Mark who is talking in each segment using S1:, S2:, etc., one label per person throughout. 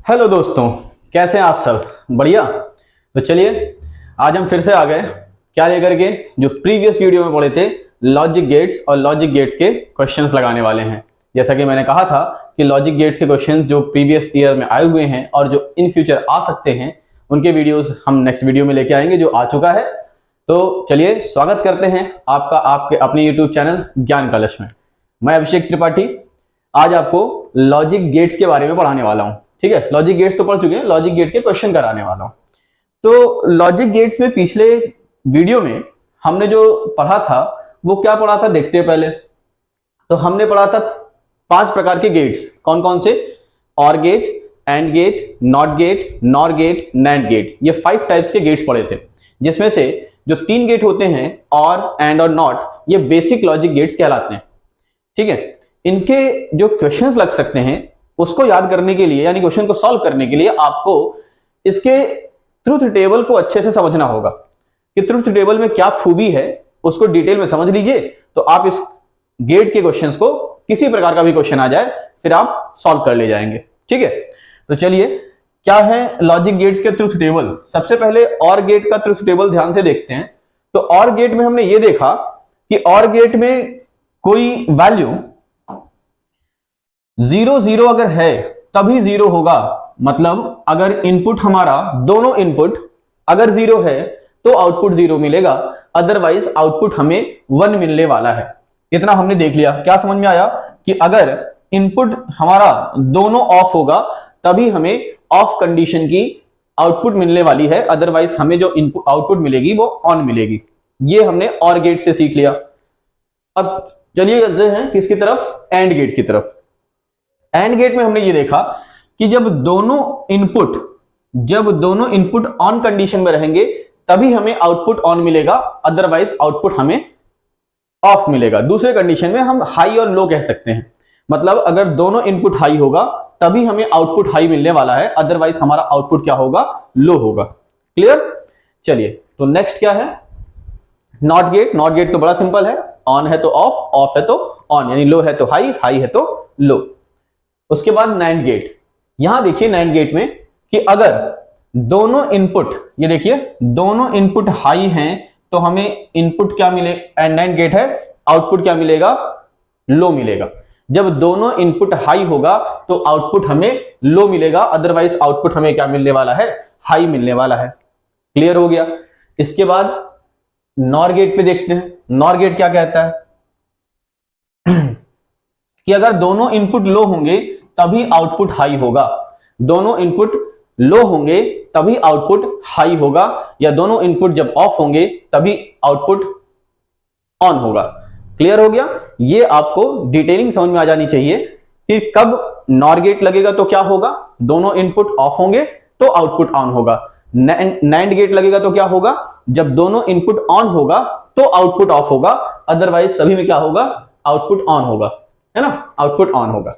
S1: Hello दोस्तों, कैसे हैं आप सब? बढ़िया। तो चलिए आज हम फिर से आ गए क्या लेकर के, जो प्रीवियस वीडियो में पढ़े थे लॉजिक गेट्स, और लॉजिक गेट्स के क्वेश्चंस लगाने वाले हैं। जैसा कि मैंने कहा था कि लॉजिक गेट्स के क्वेश्चंस जो प्रीवियस ईयर में आए हुए हैं और जो इन फ्यूचर आ सकते हैं, उनके वीडियोस हम नेक्स्ट वीडियो में लेके आएंगे जो आ चुका है। तो चलिए स्वागत करते हैं आपका आपके अपने यूट्यूब चैनल ज्ञान कलश में। मैं अभिषेक त्रिपाठी आज आपको लॉजिक गेट्स के बारे में पढ़ाने वाला हूं। ठीक है, लॉजिक गेट्स तो पढ़ चुके हैं, लॉजिक गेट के क्वेश्चन कराने वाला हूं। तो लॉजिक गेट्स में पिछले वीडियो में हमने जो पढ़ा था वो क्या पढ़ा था, देखते हैं पहले। तो हमने पढ़ा था 5 प्रकार के गेट्स। कौन कौन से? और gate, and gate, not gate, nor gate, nand gate. ये 5 टाइप्स के गेट्स पढ़े थे, जिसमें से जो 3 गेट होते हैं और, एंड और नॉट, ये बेसिक लॉजिक गेट्स कहलाते हैं। ठीक है, इनके जो क्वेश्चंस लग सकते हैं उसको याद करने के लिए, यानी क्वेश्चन को सॉल्व करने के लिए आपको इसके ट्रुथ टेबल को अच्छे से समझना होगा कि ट्रुथ टेबल में क्या खूबी है, उसको डिटेल में समझ लीजिए। तो आप इस गेट के क्वेश्चंस को, किसी प्रकार का भी क्वेश्चन आ जाए, फिर आप सॉल्व कर ले जाएंगे। ठीक है, तो चलिए क्या है लॉजिक गेट्स के ट्रुथ टेबल। सबसे पहले और गेट का ट्रुथ टेबल ध्यान से देखते हैं। तो और गेट में हमने ये देखा कि और गेट में कोई वैल्यू 0 अगर है तभी 0 होगा। मतलब अगर इनपुट हमारा, दोनों इनपुट अगर 0 है तो आउटपुट 0 मिलेगा, अदरवाइज आउटपुट हमें 1 मिलने वाला है। इतना हमने देख लिया। क्या समझ में आया कि अगर इनपुट हमारा दोनों ऑफ होगा तभी हमें ऑफ कंडीशन की आउटपुट मिलने वाली है, अदरवाइज हमें जो इनपुट आउटपुट मिलेगी वो ऑन मिलेगी। ये हमने और गेट से सीख लिया। अब चलिए चलते हैं किसकी तरफ? एंड गेट की तरफ। एंड गेट में हमने ये देखा कि जब दोनों इनपुट ऑन कंडीशन में रहेंगे तभी हमें आउटपुट ऑन मिलेगा, अदरवाइज आउटपुट हमें ऑफ मिलेगा। दूसरे कंडीशन में हम हाई और लो कह सकते हैं। मतलब अगर दोनों इनपुट हाई होगा तभी हमें आउटपुट हाई मिलने वाला है, अदरवाइज हमारा आउटपुट क्या होगा? लो होगा। क्लियर? चलिए, तो नेक्स्ट क्या है? Not gate. नॉट गेट तो बड़ा सिंपल है, ऑन है तो ऑफ, ऑफ है तो ऑन, यानी लो है तो हाई, हाई है तो लो। उसके बाद नैंड गेट। यहां देखिए नैंड गेट में कि अगर दोनों इनपुट, ये देखिए दोनों इनपुट हाई हैं तो हमें इनपुट क्या मिले? नैंड गेट है, आउटपुट क्या मिलेगा? लो मिलेगा। जब दोनों इनपुट हाई होगा तो आउटपुट हमें लो मिलेगा, अदरवाइज आउटपुट हमें क्या मिलने वाला है? हाई मिलने वाला है। क्लियर हो गया? इसके बाद नॉर गेट पे देखते हैं। नॉर गेट क्या कहता है कि अगर दोनों इनपुट लो होंगे तभी आउटपुट हाई होगा, दोनों इनपुट लो होंगे तभी आउटपुट हाई होगा, या दोनों इनपुट जब ऑफ होंगे तभी आउटपुट ऑन होगा। क्लियर हो गया? ये आपको डिटेलिंग समझ में आ जानी चाहिए कि कब नॉर गेट लगेगा तो क्या होगा? दोनों इनपुट ऑफ होंगे तो आउटपुट ऑन होगा। नैंड गेट लगेगा तो क्या होगा? जब दोनों इनपुट ऑन होगा तो आउटपुट ऑफ होगा, अदरवाइज सभी में क्या होगा? आउटपुट ऑन होगा, है ना? आउटपुट ऑन होगा।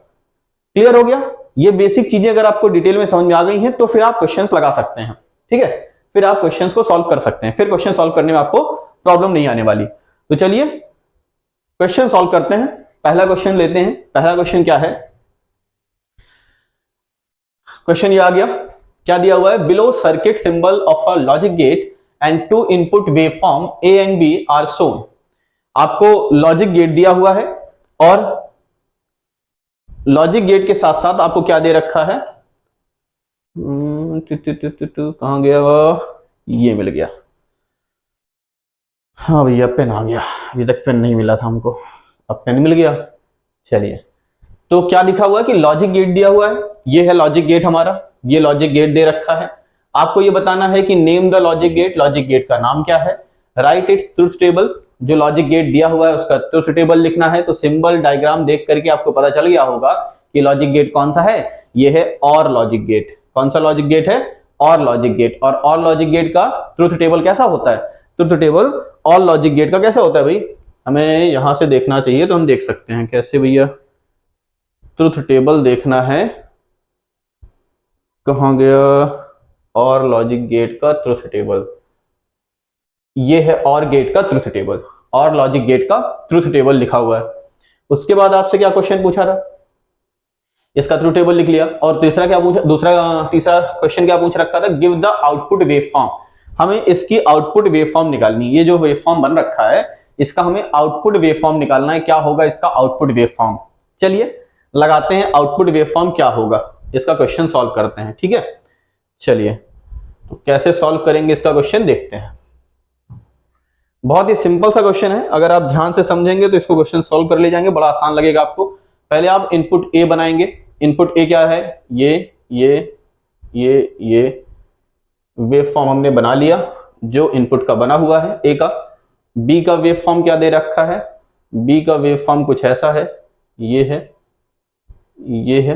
S1: क्लियर हो गया? ये बेसिक चीजें अगर आपको डिटेल में समझ में आ गई हैं तो फिर आप क्वेश्चंस लगा सकते हैं। ठीक है, फिर आप क्वेश्चंस को सॉल्व कर सकते हैं, फिर क्वेश्चन सॉल्व करने में आपको प्रॉब्लम नहीं आने वाली। तो चलिए क्वेश्चन सॉल्व करते हैं। पहला क्वेश्चन लेते हैं। पहला क्वेश्चन क्या है? क्वेश्चन ये आ गया, क्या दिया हुआ है? Below circuit symbol of a logic gate and 2 input waveform A and B are shown. आपको लॉजिक गेट दिया हुआ है और लॉजिक गेट के साथ साथ आपको क्या दे रखा है? कहां गया? ये मिल गया। हाँ भैया, पेन आ गया। अभी तक पेन नहीं मिला था हमको, अब पेन मिल गया। चलिए, तो क्या लिखा हुआ है कि लॉजिक गेट दिया हुआ है। ये है लॉजिक गेट हमारा, ये लॉजिक गेट दे रखा है। आपको ये बताना है कि name the logic gate, logic gate का नाम क्या है। राइट इट्स ट्रुथ टेबल, जो लॉजिक गेट दिया हुआ है उसका ट्रुथ टेबल लिखना है। तो सिंबल डायग्राम देख करके आपको पता चल गया होगा कि लॉजिक गेट कौन सा है। ये है और लॉजिक गेट। कौन सा लॉजिक गेट है? और लॉजिक गेट। और लॉजिक गेट का ट्रुथ टेबल कैसा होता है? ट्रुथ टेबल और लॉजिक गेट का कैसा होता है भाई? हमें यहां से देखना चाहिए तो हम देख सकते हैं। कैसे भैया? ट्रुथ टेबल देखना है, कहां गया? और लॉजिक गेट का ट्रुथ टेबल, ये है और गेट का ट्रुथ टेबल, और लॉजिक गेट का ट्रुथ टेबल लिखा हुआ है। उसके बाद आपसे क्या क्वेश्चन पूछा था इसका ट्रू टेबल लिख लिया। और तीसरा तीसरा क्वेश्चन क्या पूछ रखा था, give the output wave form, हमें इसकी आउटपुट वेव फॉर्म निकालनी। ये जो वेव फॉर्म बन रखा है इसका हमें आउटपुट वेव फॉर्म निकालना है, क्या होगा इसका आउटपुट वेव फॉर्म। चलिए लगाते हैं आउटपुट वेव फॉर्म क्या होगा, इसका क्वेश्चन सॉल्व करते हैं। ठीक है, चलिए तो कैसे सॉल्व करेंगे इसका क्वेश्चन देखते हैं। बहुत ही सिंपल सा क्वेश्चन है, अगर आप ध्यान से समझेंगे तो इसको क्वेश्चन सॉल्व कर ले जाएंगे, बड़ा आसान लगेगा आपको। पहले आप इनपुट ए बनाएंगे। इनपुट ए क्या है, ये वेव फॉर्म हमने बना लिया जो इनपुट का बना हुआ है ए का। बी का वेव फॉर्म क्या दे रखा है, बी का वेव फॉर्म कुछ ऐसा है, ये है, ये है,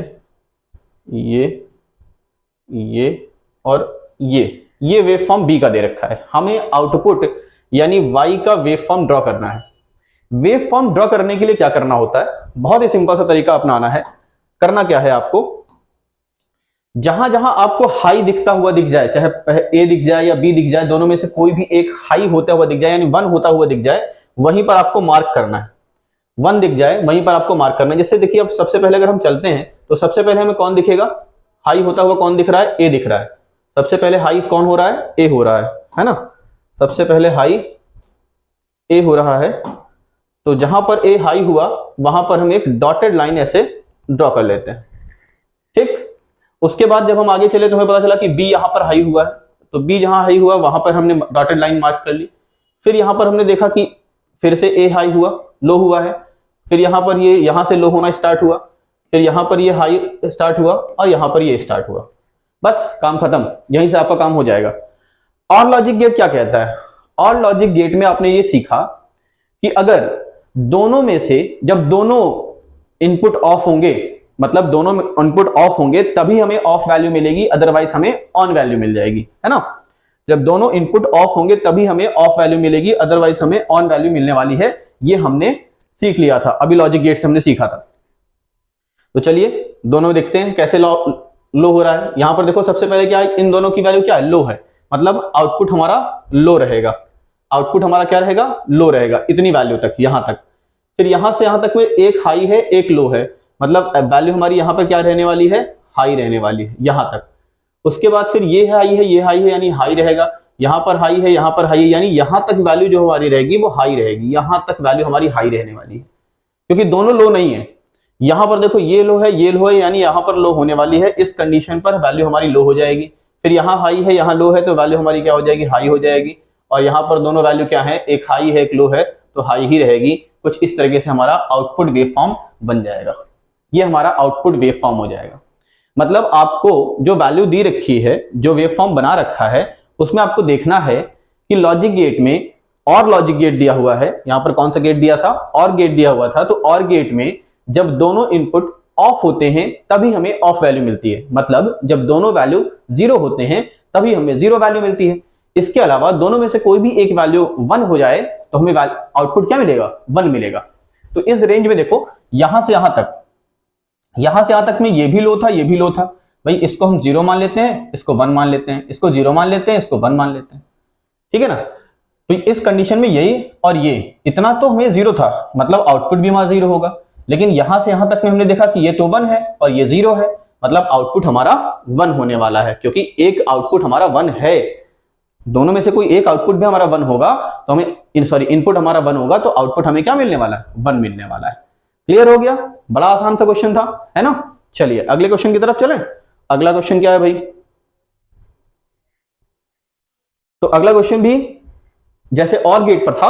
S1: ये और ये वेव फॉर्म बी का दे रखा है। हमें आउटपुट यानी वाई का वेव फॉर्म ड्रॉ करना है। वेव फॉर्म ड्रॉ करने के लिए क्या करना होता है, बहुत ही सिंपल सा तरीका अपनाना है। करना क्या है आपको, जहां जहां आपको हाई दिखता हुआ दिख जाए, चाहे ए दिख जाए या बी दिख जाए, दोनों में से कोई भी एक हाई होता हुआ दिख जाए यानी 1 होता हुआ दिख जाए, वहीं पर आपको मार्क करना है। 1 दिख जाए वहीं पर आपको मार्क करना है। जैसे देखिए अब सबसे पहले अगर हम चलते हैं तो सबसे पहले हमें कौन दिखेगा, हाई होता हुआ कौन दिख रहा है, ए दिख रहा है। सबसे पहले हाई कौन हो रहा है, ए हो रहा है ना। सबसे पहले हाई ए हो रहा है, तो जहां पर ए हाई हुआ वहां पर हम एक डॉटेड लाइन ऐसे ड्रॉ कर लेते हैं। ठीक, उसके बाद जब हम आगे चले तो हमें पता चला कि बी यहां पर हाई हुआ है, तो बी जहां हाई हुआ वहां पर हमने डॉटेड लाइन मार्क कर ली। फिर यहां पर हमने देखा कि फिर से ए हाई हुआ, लो हुआ है, फिर यहां पर ये यहां से लो होना स्टार्ट हुआ, फिर यहां पर ये हाई स्टार्ट हुआ और यहां पर ये स्टार्ट हुआ। बस काम खत्म, यहीं से आपका काम हो जाएगा। और लॉजिक गेट क्या कहता है, और लॉजिक गेट में आपने ये सीखा कि अगर दोनों में से जब दोनों इनपुट ऑफ होंगे, मतलब दोनों इनपुट ऑफ होंगे तभी हमें ऑफ वैल्यू मिलेगी, अदरवाइज हमें ऑन वैल्यू मिल जाएगी, है ना। जब दोनों इनपुट ऑफ होंगे तभी हमें ऑफ वैल्यू मिलेगी, अदरवाइज हमें ऑन वैल्यू मिलने वाली है। ये हमने सीख लिया था, अभी लॉजिक गेट से हमने सीखा था। तो चलिए दोनों देखते हैं कैसे लो हो रहा है। यहां पर देखो सबसे पहले क्या है, इन दोनों की वैल्यू क्या है, लो है, मतलब आउटपुट हमारा लो रहेगा। आउटपुट हमारा क्या रहेगा, लो रहेगा, इतनी वैल्यू तक, यहां तक। फिर यहां से यहां तक में एक हाई है एक लो है, मतलब वैल्यू हमारी यहां पर क्या रहने वाली है, हाई रहने वाली है यहां तक। उसके बाद फिर ये हाई है ये हाई है यानी हाई रहेगा, यहां पर हाई है यहां पर हाई है यानी यहां तक वैल्यू जो हमारी रहेगी वो हाई रहेगी, यहां तक वैल्यू हमारी हाई रहने वाली है, क्योंकि दोनों लो नहीं है। यहां पर देखो ये लो है यानी यहां पर लो होने वाली है, इस कंडीशन पर वैल्यू हमारी लो हो जाएगी। फिर यहाँ हाई है यहाँ लो है तो वैल्यू हमारी क्या हो जाएगी, हाई हो जाएगी। और यहाँ पर दोनों वैल्यू क्या है, एक हाई है एक लो है तो हाई ही रहेगी। कुछ इस तरीके से हमारा आउटपुट वेव फॉर्म बन जाएगा, ये हमारा आउटपुट वेव फॉर्म हो जाएगा। मतलब आपको जो वैल्यू दी रखी है, जो वेव फॉर्म बना रखा है, उसमें आपको देखना है कि लॉजिक गेट में और लॉजिक गेट दिया हुआ है। यहाँ पर कौन सा गेट दिया था, और गेट दिया हुआ था, तो और गेट में जब दोनों इनपुट ऑफ होते हैं तभी हमें ऑफ वैल्यू मिलती है, मतलब जब दोनों वैल्यू 0 होते हैं तभी हमें 0 वैल्यू मिलती है। इसके अलावा दोनों में से कोई भी एक वैल्यू 1 हो जाए तो हमें आउटपुट क्या मिलेगा, 1 मिलेगा। तो इस रेंज में देखो यहां से यहां तक में ये भी लो था ये भी लो था, भाई इसको हम 0 मान लेते हैं, इसको 1 मान लेते हैं, इसको 0 मान लेते हैं, इसको 1 मान लेते हैं, ठीक है ना। तो इस कंडीशन में यही और ये इतना तो हमें 0 था, मतलब आउटपुट भी हमारा 0 होगा। लेकिन यहां से यहां तक में हमने देखा कि ये तो 1 है और ये 0 है, मतलब आउटपुट हमारा 1 होने वाला है, क्योंकि एक आउटपुट हमारा 1 है। दोनों में से कोई एक आउटपुट भी हमारा 1 होगा तो हमें इनपुट हमारा 1 होगा तो आउटपुट हमें क्या मिलने वाला है, 1 मिलने वाला है। क्लियर हो गया, बड़ा आसान सा क्वेश्चन था, है ना। चलिए अगले क्वेश्चन की तरफ चलें। अगला क्वेश्चन क्या है भाई, तो अगला क्वेश्चन भी जैसे और गेट पर था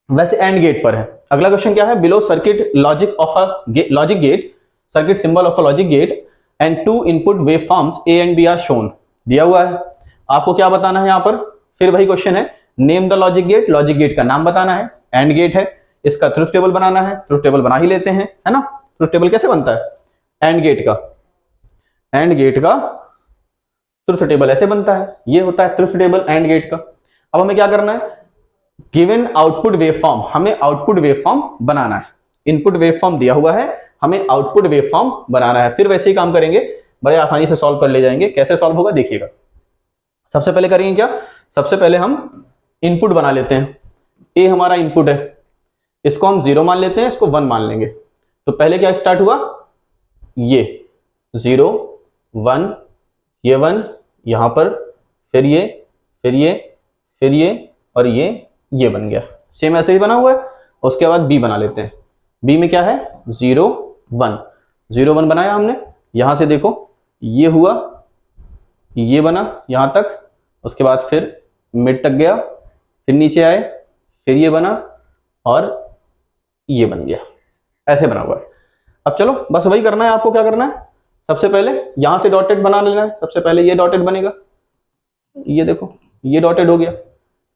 S1: वैसे एंड गेट पर है। अगला क्वेश्चन क्या है, below circuit logic of a logic gate, circuit symbol of a logic gate and 2 input wave forms A and B are shown. दिया हुआ है, आपको क्या बताना है यहाँ पर, फिर वही क्वेश्चन है, name the logic gate, logic gate का नाम बताना है। एंड गेट है, इसका ट्रुथ टेबल बनाना है, ट्रुथ टेबल बना ही लेते हैं, है ना। ट्रुथ टेबल कैसे बनता है, एंड गेट का ट्रुथ टेबल ऐसे बनता है, ये होता है ट्रुथ टेबल एंड गेट का। अब हमें क्या करना है, गिवन आउटपुट वेव फॉर्म, हमें आउटपुट वेव फॉर्म बनाना है। इनपुट वेव फॉर्म दिया हुआ है, हमें आउटपुट वेव फॉर्म बनाना है। फिर वैसे ही काम करेंगे, बड़े आसानी से सॉल्व कर ले जाएंगे। कैसे सॉल्व होगा देखिएगा। सबसे पहले करेंगे क्या, सबसे पहले हम इनपुट बना लेते हैं। ए हमारा इनपुट है, इसको हम 0 मान लेते हैं, इसको 1 मान लेंगे। तो पहले क्या स्टार्ट हुआ, ये 0 1, ये 1 यहाँ पर, फिर ये, फिर ये, फिर ये, और ये बन गया। सेम ऐसे ही बना हुआ है। उसके बाद बी बना लेते हैं। बी में क्या है 0 1, 0 1 बनाया हमने। यहां से देखो ये हुआ, ये बना यहां तक, उसके बाद फिर मिड तक गया, फिर नीचे आए, फिर ये बना और ये बन गया। ऐसे बना हुआ है। अब चलो बस वही करना है आपको। क्या करना है, सबसे पहले यहां से डॉटेड बना लेना है। सबसे पहले ये डॉटेड बनेगा, ये देखो ये डॉटेड हो गया।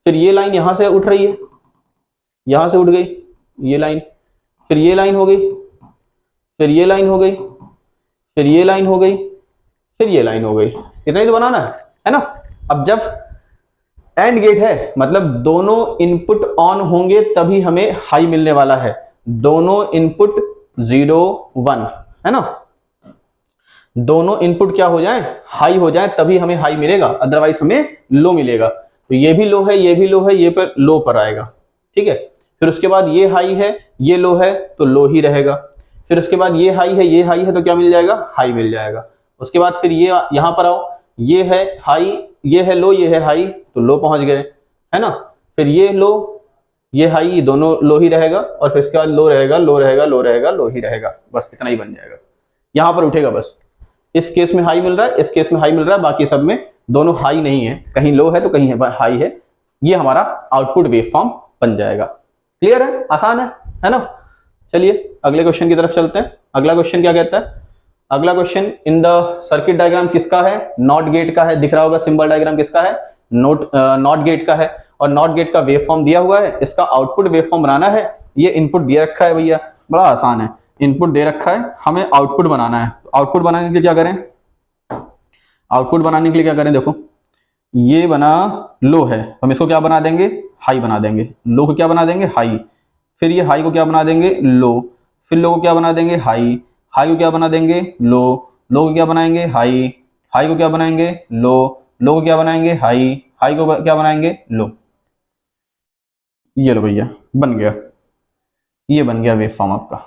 S1: फिर ये लाइन यहां से उठ रही है, यहां से उठ गई ये लाइन, फिर ये लाइन हो गई, फिर ये लाइन हो गई, फिर ये लाइन हो गई, फिर ये लाइन हो गई। इतना ही तो बनाना है ना। अब जब एंड गेट है, मतलब दोनों इनपुट ऑन होंगे तभी हमें हाई मिलने वाला है। दोनों इनपुट 0 1 है ना, दोनों इनपुट क्या हो जाए, हाई हो जाए, तभी हमें हाई मिलेगा, अदरवाइज हमें लो मिलेगा। तो ये भी लो है, ये भी लो है, ये पर लो पर आएगा। ठीक है, फिर उसके बाद ये हाई है, ये लो है, तो लो ही रहेगा। फिर उसके बाद ये हाई है, ये हाई है, तो क्या मिल जाएगा, हाई मिल जाएगा। उसके बाद फिर ये यहां पर आओ, ये है हाई, ये है लो, ये है हाई, तो लो पहुंच गए, है ना। फिर ये लो, ये हाई, दोनों लो ही रहेगा, और फिर उसके बाद लो रहेगा, लो रहेगा, लो रहेगा, लो ही रहेगा। बस इतना ही बन जाएगा। यहां पर उठेगा बस, इस केस में हाई मिल रहा है, इस केस में हाई मिल रहा है, बाकी सब में दोनों हाई नहीं है, कहीं लो है तो कहीं हाई है। ये हमारा आउटपुट वेवफॉर्म बन जाएगा। क्लियर है, आसान है ना। चलिए अगले क्वेश्चन की तरफ चलते हैं। अगला क्वेश्चन क्या कहता है, अगला question in the circuit diagram किसका है, नॉट गेट का है। दिख रहा होगा सिंबल डायग्राम किसका है, नॉट गेट का है। और नॉट गेट का वेवफॉर्म दिया हुआ है, इसका आउटपुट वेवफॉर्म बनाना है। ये इनपुट दिया रखा है भैया, बड़ा आसान है। इनपुट दे रखा है, हमें आउटपुट बनाना है। आउटपुट बनाने के लिए क्या करें, आउटपुट बनाने के लिए क्या करें, देखो ये बना लो है, हम इसको क्या बना देंगे, हाई बना देंगे। लो को क्या बना देंगे, हाई। फिर ये हाई को क्या बना देंगे, लो। फिर लो को क्या बना देंगे, हाई। हाई को क्या बना देंगे, लो। लो को क्या बनाएंगे, हाई। हाई को क्या बनाएंगे, लो। लो को क्या बनाएंगे, हाई। हाई को क्या बनाएंगे, लो। ये लो भैया बन गया, ये बन गया वेवफॉर्म आपका।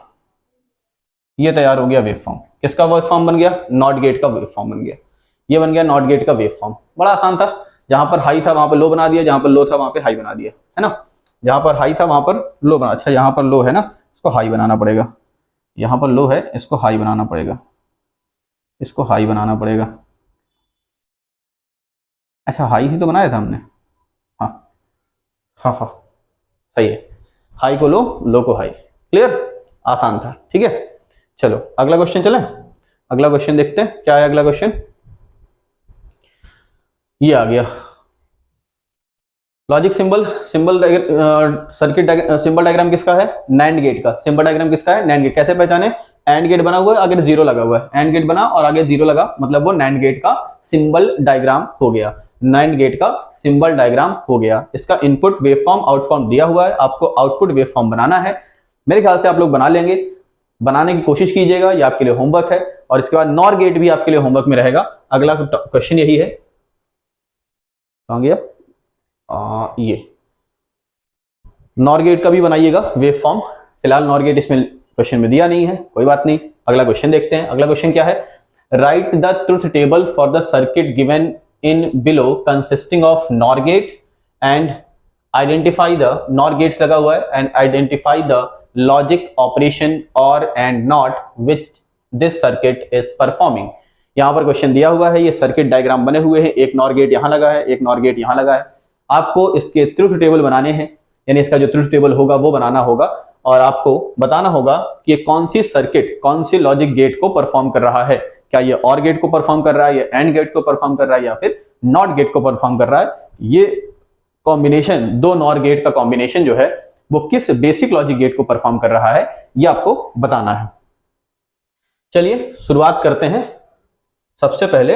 S1: ये तैयार हो गया वेवफॉर्म। किसका वेवफॉर्म बन गया, नॉट गेट का वेवफॉर्म बन गया। ये बन गया नॉट गेट का वेवफॉर्म। बड़ा आसान था, जहां पर हाई था वहां पर लो बना दिया, जहां पर लो था वहां पे हाई बना दिया, है ना। जहां पर हाई था वहां पर लो बना, अच्छा यहाँ पर लो है ना, इसको हाई बनाना पड़ेगा। यहाँ पर लो है, इसको हाई बनाना पड़ेगा, इसको हाई बनाना पड़ेगा। अच्छा हाई ही तो बनाया था हमने, हाँ हाँ हाँ सही है। हाई को लो को हाई। क्लियर, आसान था। ठीक है, चलो अगला क्वेश्चन चले। अगला क्वेश्चन देखते हैं क्या है। अगला क्वेश्चन ये आ गया, logic symbol circuit symbol diagram किसका है, नैंड गेट का। सिंबल डायग्राम किसका है, नैंड गेट। कैसे पहचाने, एंड गेट बना हुआ है, आगे जीरो लगा हुआ है। एंड गेट बना और आगे जीरो लगा, मतलब वो नैंड गेट का सिंबल डायग्राम हो गया। नैंड गेट का सिंबल डायग्राम हो गया। इसका इनपुट वेवफॉर्म आउटफॉर्म दिया हुआ है, आपको आउटपुट वेवफॉर्म बनाना है। मेरे ख्याल से आप लोग बना लेंगे, बनाने की कोशिश कीजिएगा, ये आपके लिए होमवर्क है। और इसके बाद नॉर गेट भी आपके लिए होमवर्क में रहेगा। अगला क्वेश्चन यही है, कहां गया, ये नॉर गेट का भी बनाइएगा वेवफॉर्म। फिलहाल नॉर गेट इसमें क्वेश्चन में दिया नहीं है, कोई बात नहीं। अगला क्वेश्चन देखते हैं। अगला क्वेश्चन क्या है, write the truth table for the circuit given in below consisting of NOR gate and identify the, NOR gates लगा हुआ है, and identify the logic operation और and NOT which this circuit is performing. यहां पर question दिया हुआ है, ये सर्किट डायग्राम बने हुए हैं, एक नॉर गेट यहां लगा है, एक नॉर गेट यहां लगा है। आपको इसके ट्रुथ टेबल बनाने हैं, यानी इसका जो ट्रुथ टेबल होगा वो बनाना होगा, और आपको बताना होगा कि ये कौन सी सर्किट कौन सी लॉजिक गेट को परफॉर्म कर रहा है। क्या ये और गेट को परफॉर्म कर रहा है, या एंड गेट को परफॉर्म कर रहा है, या फिर नॉट गेट को परफॉर्म कर रहा है। ये कॉम्बिनेशन, दो नॉर गेट का कॉम्बिनेशन जो है वो किस बेसिक लॉजिक गेट को परफॉर्म कर रहा है, ये आपको बताना है। चलिए शुरुआत करते हैं। सबसे पहले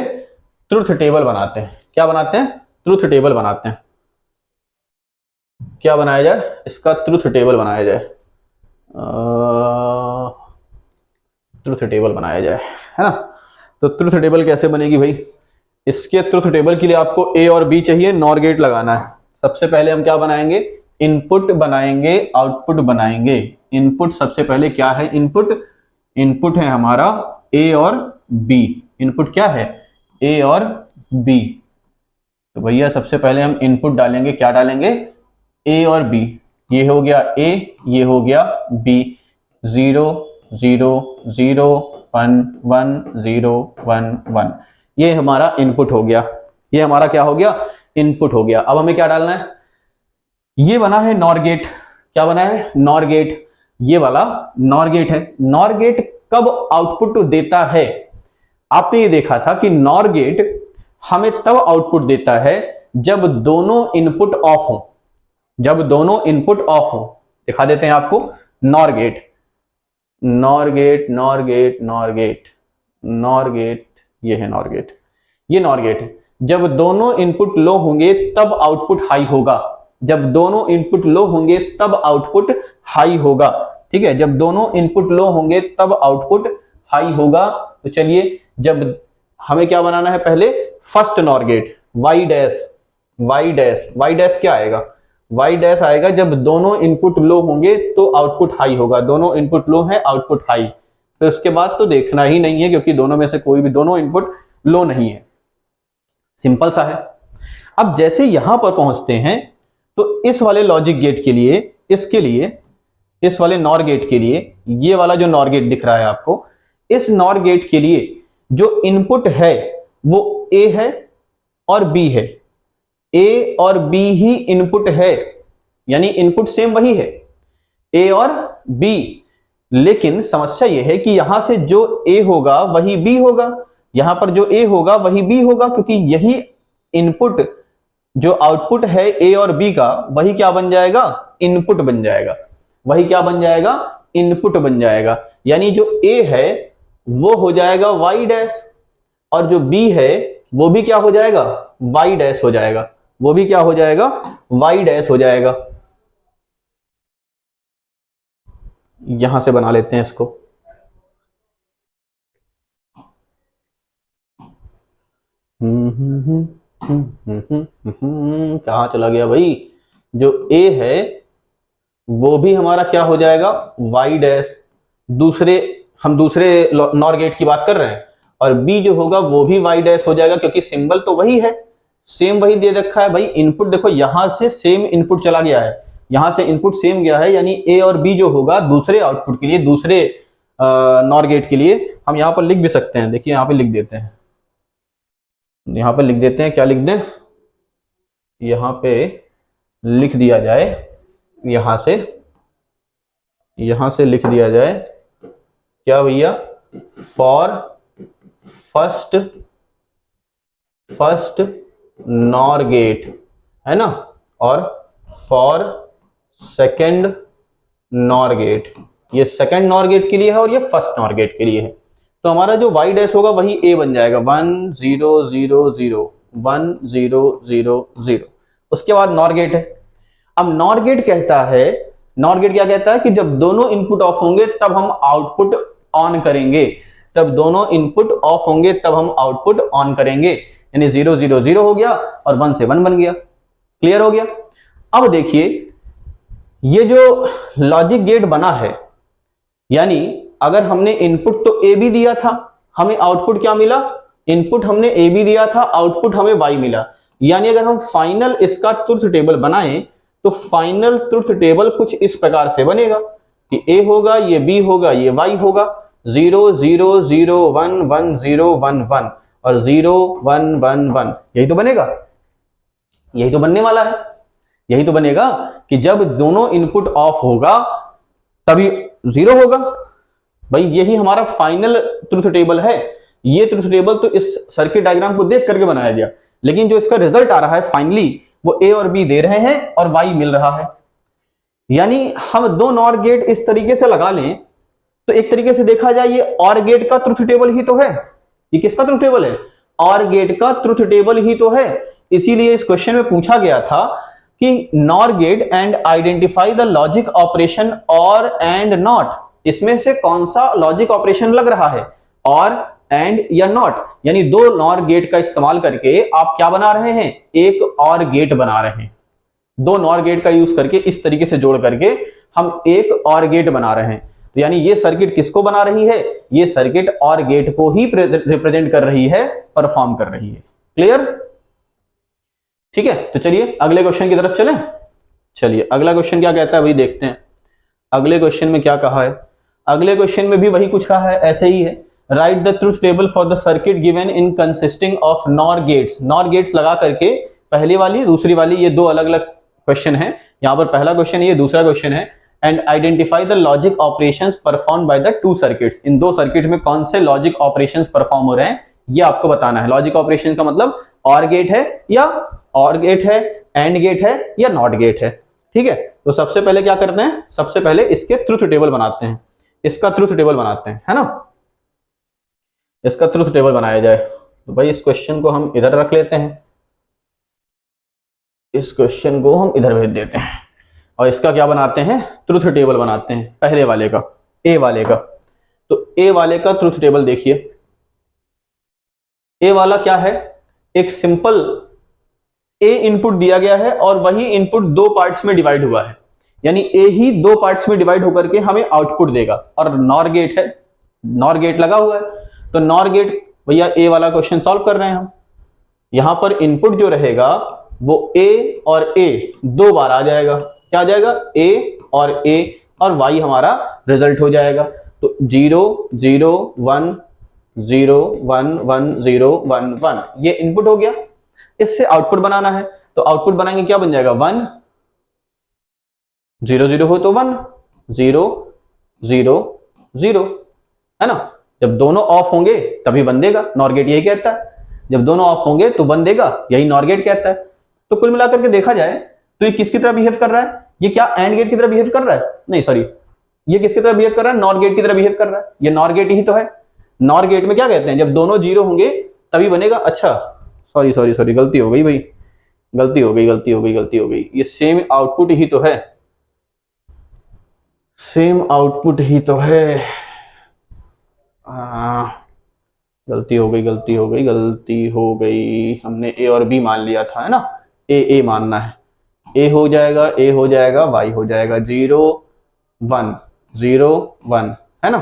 S1: ट्रुथ टेबल बनाते हैं। क्या बनाते हैं, ट्रुथ टेबल बनाते हैं। क्या बनाया जाए, इसका ट्रुथ टेबल बनाया जाए, ट्रुथ टेबल बनाया जाए, है ना। तो ट्रुथ टेबल कैसे बनेगी भाई, इसके ट्रुथ टेबल के लिए आपको ए और बी चाहिए, नॉर गेट लगाना है। सबसे पहले हम क्या बनाएंगे, इनपुट बनाएंगे, आउटपुट बनाएंगे। इनपुट सबसे पहले क्या है, इनपुट, इनपुट है हमारा ए और बी, इनपुट क्या है ए और बी। तो भैया सबसे पहले हम इनपुट डालेंगे, क्या डालेंगे ए और बी। ये हो गया ए, ये हो गया बी। 0 0 0 1 1 0 1 1, ये हमारा इनपुट हो गया, ये हमारा क्या हो गया इनपुट हो गया। अब हमें क्या डालना है, ये बना है नॉर गेट, क्या बना है नॉर गेट, ये वाला नॉर गेट है। नॉर गेट कब आउटपुट देता है, आपने ये देखा था कि नॉर गेट हमें तब आउटपुट देता है जब दोनों इनपुट ऑफ हो, जब दोनों इनपुट ऑफ हो। दिखा देते हैं आपको, nor gate nor gate nor gate nor gate nor gate, ये है नॉर गेट, ये नॉर गेट है। जब दोनों इनपुट लो होंगे तब आउटपुट हाई होगा, जब दोनों इनपुट लो होंगे तब आउटपुट हाई होगा, ठीक है, जब दोनों इनपुट लो होंगे तब आउटपुट हाई होगा। तो चलिए, जब हमें क्या बनाना है पहले, first nor gate Y dash, Y dash, Y dash क्या आएगा, वाई डैश आएगा जब दोनों इनपुट लो होंगे तो आउटपुट हाई होगा, दोनों इनपुट लो है आउटपुट हाई। फिर उसके बाद तो देखना ही नहीं है क्योंकि दोनों में से कोई भी, दोनों इनपुट लो नहीं है, सिंपल सा है। अब जैसे यहां पर पहुंचते हैं तो इस वाले लॉजिक गेट के लिए, इसके लिए, इस वाले नॉर गेट के लिए, ये वाला जो नॉर गेट दिख रहा है आपको, इस नॉर गेट के लिए जो इनपुट है वो ए है और बी है, ए और बी ही इनपुट है, यानी इनपुट सेम वही है ए और बी। लेकिन समस्या यह है कि यहां से जो ए होगा वही बी होगा, यहां पर जो ए होगा वही बी होगा, क्योंकि यही इनपुट जो आउटपुट है ए और बी का वही क्या बन जाएगा इनपुट बन जाएगा, वही क्या बन जाएगा इनपुट बन जाएगा। यानी जो ए है वो हो जाएगा वाई डैश और जो बी है वो भी क्या हो जाएगा वाई डैश हो जाएगा, वो भी क्या हो जाएगा वाई डैश हो जाएगा। यहां से बना लेते हैं इसको, कहां चला गया भाई, जो ए है वो भी हमारा क्या हो जाएगा वाई डैश, दूसरे हम दूसरे नॉर गेट की बात कर रहे हैं, और बी जो होगा वो भी वाई डैश हो जाएगा क्योंकि सिंबल तो वही है, सेम वही दे रखा है भाई। इनपुट देखो यहां से सेम इनपुट चला गया है, यहां से इनपुट सेम गया है, यानी ए और बी जो होगा दूसरे आउटपुट के लिए, दूसरे नॉर गेट के लिए हम यहां पर लिख भी सकते हैं। देखिए यहां पे लिख देते हैं, यहां पर लिख देते हैं, क्या लिख दें, यहां पे लिख दिया जाए, यहां से लिख दिया जाए क्या भैया, फॉर फर्स्ट नॉर गेट है ना, और फॉर सेकंड नॉर गेट, ये सेकंड नॉर गेट के लिए है और ये फर्स्ट नॉर गेट के लिए है। तो हमारा जो वाई डैश होगा वही ए बन जाएगा, 1 0 0 0 1 0 0 0। उसके बाद नॉर गेट है। अब नॉर गेट कहता है, नॉर गेट क्या कहता है कि जब दोनों इनपुट ऑफ होंगे तब हम आउटपुट ऑन करेंगे, तब दोनों इनपुट ऑफ होंगे तब हम आउटपुट ऑन करेंगे, यानी 0 0 0 हो गया और 1 से 1 बन गया, क्लियर हो गया। अब देखिए ये जो लॉजिक गेट बना है, यानी अगर हमने इनपुट तो ए बी दिया था, हमें आउटपुट क्या मिला, इनपुट हमने ए बी दिया था, आउटपुट हमें वाई मिला। यानी अगर हम फाइनल इसका ट्रुथ टेबल बनाएं तो फाइनल ट्रुथ टेबल कुछ इस प्रकार से बनेगा कि ए होगा, ये बी होगा, ये वाई होगा, 0 0 0 1 1 0 1 1 और 0 1 1 1, यही तो बनेगा, यही तो बनने वाला है, यही तो बनेगा कि जब दोनों इनपुट ऑफ होगा तभी 0 होगा भाई, यही हमारा फाइनल ट्रुथ टेबल है। ये ट्रुथ टेबल तो इस सर्किट डायग्राम को देख करके बनाया गया, लेकिन जो इसका रिजल्ट आ रहा है फाइनली वो ए और बी दे रहे हैं और वाई मिल रहा है। यानी हम दो नॉर गेट इस तरीके से लगा लें तो एक तरीके से देखा जाए ये और गेट का ट्रुथ टेबल ही तो है, ये किसका ट्रुथ टेबल है, और गेट का ट्रुथ टेबल ही तो है। इसीलिए इस क्वेश्चन में पूछा गया था कि nor gate and identify the logic operation और एंड नॉट, इसमें से कौन सा लॉजिक ऑपरेशन लग रहा है, और एंड या नॉट, यानी दो नॉर गेट का इस्तेमाल करके आप क्या बना रहे हैं, एक और गेट बना रहे हैं। दो नॉर गेट का यूज करके इस तरीके से जोड़ करके हम एक और गेट बना रहे हैं। तो यानी ये सर्किट किसको बना रही है, ये सर्किट और गेट को ही रिप्रेजेंट कर रही है, परफॉर्म कर रही है। क्लियर? ठीक है, तो चलिए अगले क्वेश्चन की तरफ चलें। चलिए अगला क्वेश्चन क्या कहता है वही देखते हैं। अगले क्वेश्चन में क्या कहा है, अगले क्वेश्चन में भी वही कुछ कहा है, ऐसे ही है। Write the truth table for the circuit given in consisting of nor gates. Nor gates लगा करके पहली वाली दूसरी वाली, ये दो अलग अलग क्वेश्चन है। यहाँ पर पहला क्वेश्चन है, ये दूसरा क्वेश्चन है। And identify the logic operations perform by the two circuits. इन दो सर्किट में कौन से लॉजिक ऑपरेशंस परफॉर्म हो रहे हैं ये आपको बताना है। लॉजिक ऑपरेशन का मतलब और गेट है या और गेट है, एंड गेट है या नॉट गेट है। ठीक है, तो सबसे पहले क्या करते हैं, सबसे पहले इसके ट्रुथ टेबल बनाते हैं, इसका ट्रुथ टेबल बनाते हैं, है ना। इसका ट्रुथ टेबल बनाया जाए तो भाई इस क्वेश्चन को हम इधर रख लेते हैं, इस क्वेश्चन को हम इधर भेज देते हैं और इसका क्या बनाते हैं, ट्रुथ टेबल बनाते हैं पहले वाले का, ए वाले का। तो ए वाले का ट्रुथ टेबल देखिए, ए वाला क्या है, एक सिंपल ए इनपुट दिया गया है और वही इनपुट दो पार्ट्स में डिवाइड हुआ है, यानी ए ही दो पार्ट्स में डिवाइड होकर के हमें आउटपुट देगा। और नॉर गेट है, नॉर गेट लगा हुआ है, तो नॉर गेट भैया ए वाला क्वेश्चन सॉल्व कर रहे हैं हम। यहां पर इनपुट जो रहेगा वो ए और ए दो बार आ जाएगा, क्या आ जाएगा, ए और वाई हमारा रिजल्ट हो जाएगा। तो 0 0 1 0 1 1 0 1 1 ये इनपुट हो गया। इससे आउटपुट बनाना है, तो आउटपुट बनाएंगे, क्या बन जाएगा, 1 0 0 हो तो 1 0 0 0, है ना। जब दोनों ऑफ होंगे तभी बन देगा, नॉर गेट यही कहता है। जब दोनों ऑफ होंगे तो बन देगा, यही नॉर गेट कहता है। तो कुल मिलाकर के देखा जाए तो ये किसकी तरह बिहेव कर रहा है, ये क्या एंड गेट की तरह बिहेव कर रहा है, नहीं सॉरी, ये किसकी तरह बिहेव कर रहा है, नॉर गेट की तरह बिहेव कर रहा है। ये नॉर गेट ही तो है। नॉर गेट में क्या कहते हैं, जब दोनों 0 होंगे तभी बनेगा। अच्छा सॉरी सॉरी सॉरी, गलती हो गई भाई, गलती हो गई। ये सेम आउटपुट ही तो है, सेम आउटपुट ही तो है। गलती हो गई, हमने ए और बी मान लिया था, है ना। ए मानना है, ए हो जाएगा वाई हो जाएगा, 0 1 0 1, है ना,